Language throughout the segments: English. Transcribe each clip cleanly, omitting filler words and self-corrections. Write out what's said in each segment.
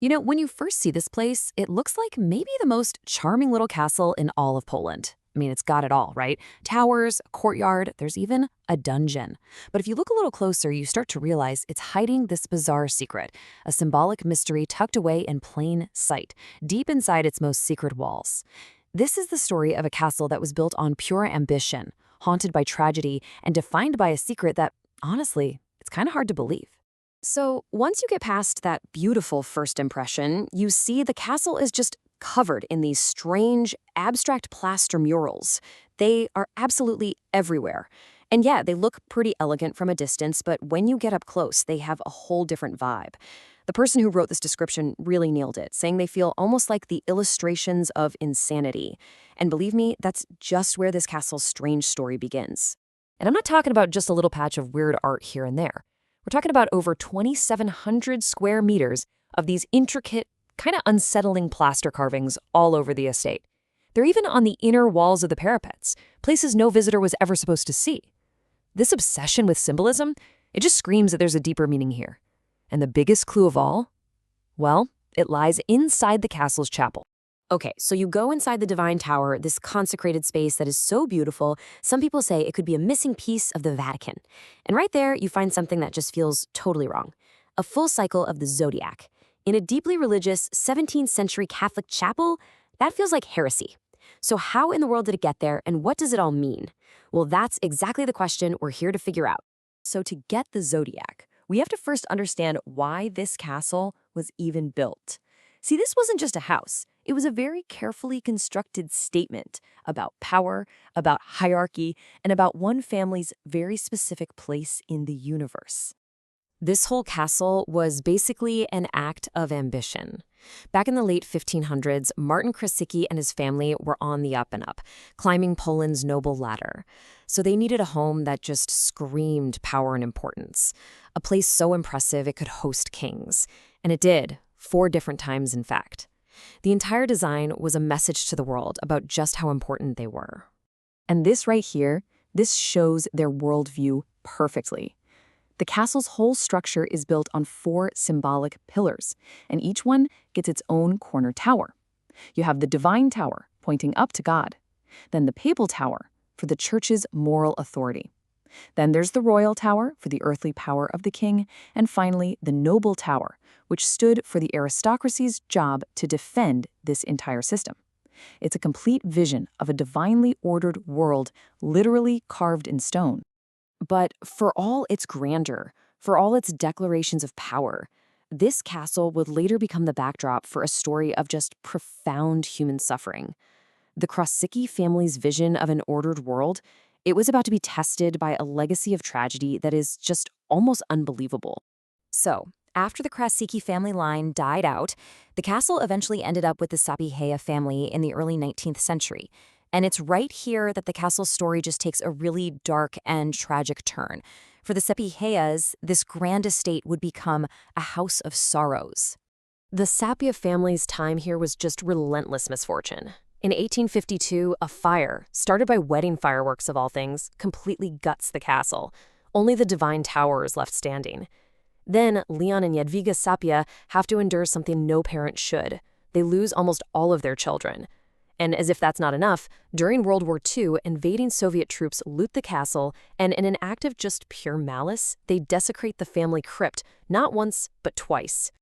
When you first see this place, it looks like maybe the most charming little castle in all of Poland. I mean, it's got it all, right? Towers, a courtyard, there's even a dungeon. But if you look a little closer, you start to realize it's hiding this bizarre secret, a symbolic mystery tucked away in plain sight, deep inside its most secret walls. This is the story of a castle that was built on pure ambition, haunted by tragedy, and defined by a secret that, honestly, it's kind of hard to believe. So, once you get past that beautiful first impression, you see the castle is just covered in these strange, abstract plaster murals. They are absolutely everywhere. And yeah, they look pretty elegant from a distance, but when you get up close, they have a whole different vibe. The person who wrote this description really nailed it, saying they feel almost like the illustrations of insanity. And believe me, that's just where this castle's strange story begins. And I'm not talking about just a little patch of weird art here and there. We're talking about over 2,700 square meters of these intricate, kind of unsettling plaster carvings all over the estate. They're even on the inner walls of the parapets, places no visitor was ever supposed to see. This obsession with symbolism, it just screams that there's a deeper meaning here. And the biggest clue of all? Well, it lies inside the castle's chapel. Okay, so you go inside the Divine Tower, this consecrated space that is so beautiful, some people say it could be a missing piece of the Vatican. And right there, you find something that just feels totally wrong. A full cycle of the zodiac. In a deeply religious 17th century Catholic chapel, that feels like heresy. So how in the world did it get there, and what does it all mean? Well, that's exactly the question we're here to figure out. So to get the zodiac, we have to first understand why this castle was even built. See, this wasn't just a house. It was a very carefully constructed statement about power, about hierarchy, and about one family's very specific place in the universe. This whole castle was basically an act of ambition. Back in the late 1500s, Martin Krasiczyn and his family were on the up and up, climbing Poland's noble ladder. So they needed a home that just screamed power and importance, a place so impressive it could host kings. And it did, 4 different times in fact. The entire design was a message to the world about just how important they were. And this right here, this shows their worldview perfectly. The castle's whole structure is built on 4 symbolic pillars, and each one gets its own corner tower. You have the Divine Tower, pointing up to God. Then the Papal Tower, for the church's moral authority. Then there's the Royal Tower, for the earthly power of the king. And finally, the Noble Tower, which stood for the aristocracy's job to defend this entire system. It's a complete vision of a divinely ordered world, literally carved in stone. But for all its grandeur, for all its declarations of power, this castle would later become the backdrop for a story of just profound human suffering. The Krasiczyn family's vision of an ordered world, it was about to be tested by a legacy of tragedy that is just almost unbelievable. So, after the Krasiczyn family line died out, the castle eventually ended up with the Sapieha family in the early 19th century. And it's right here that the castle's story just takes a really dark and tragic turn. For the Sapiehas, this grand estate would become a house of sorrows. The Sapieha family's time here was just relentless misfortune. In 1852, a fire, started by wedding fireworks of all things, completely guts the castle. Only the Divine Tower is left standing. Then, Leon and Jadwiga Sapieha have to endure something no parent should. They lose almost all of their children. And as if that's not enough, during World War II, invading Soviet troops loot the castle, and in an act of just pure malice, they desecrate the family crypt, not once, but twice.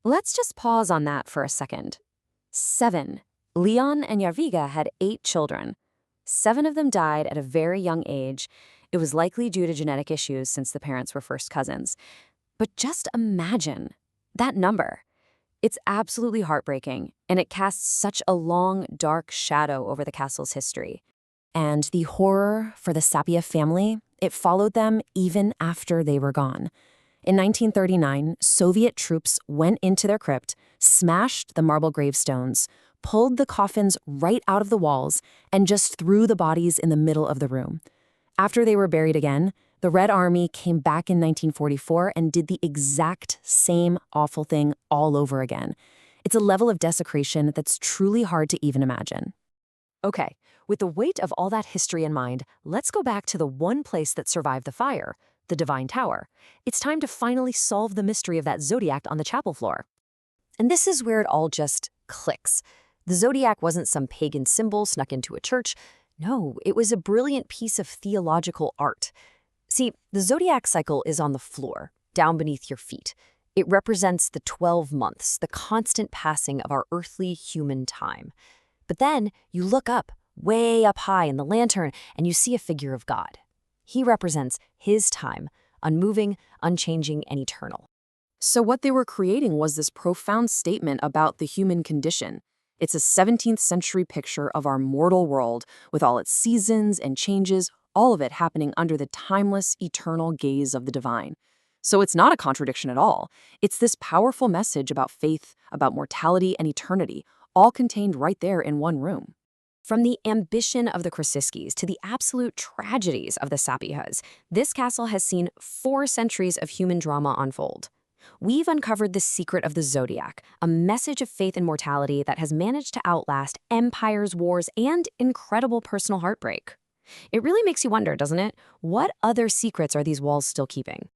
Let's just pause on that for a second. 7. Leon and Jadwiga had 8 children. 7 of them died at a very young age. It was likely due to genetic issues since the parents were first cousins. But just imagine that number. It's absolutely heartbreaking, and it casts such a long, dark shadow over the castle's history. And the horror for the Sapieha family, it followed them even after they were gone. In 1939, Soviet troops went into their crypt, smashed the marble gravestones, pulled the coffins right out of the walls, and just threw the bodies in the middle of the room. After they were buried again, the Red Army came back in 1944 and did the exact same awful thing all over again. It's a level of desecration that's truly hard to even imagine. Okay, with the weight of all that history in mind, let's go back to the one place that survived the fire, the Divine Tower. It's time to finally solve the mystery of that zodiac on the chapel floor. And this is where it all just clicks. The zodiac wasn't some pagan symbol snuck into a church. No, it was a brilliant piece of theological art. See, the zodiac cycle is on the floor, down beneath your feet. It represents the 12 months, the constant passing of our earthly human time. But then you look up, way up high in the lantern, and you see a figure of God. He represents his time, unmoving, unchanging, and eternal. So what they were creating was this profound statement about the human condition. It's a 17th century picture of our mortal world with all its seasons and changes, all of it happening under the timeless, eternal gaze of the divine. So it's not a contradiction at all. It's this powerful message about faith, about mortality and eternity, all contained right there in one room. From the ambition of the Krasiczkis to the absolute tragedies of the Sapiehas, this castle has seen 4 centuries of human drama unfold. We've uncovered the secret of the zodiac, a message of faith and mortality that has managed to outlast empires, wars, and incredible personal heartbreak. It really makes you wonder, doesn't it? What other secrets are these walls still keeping?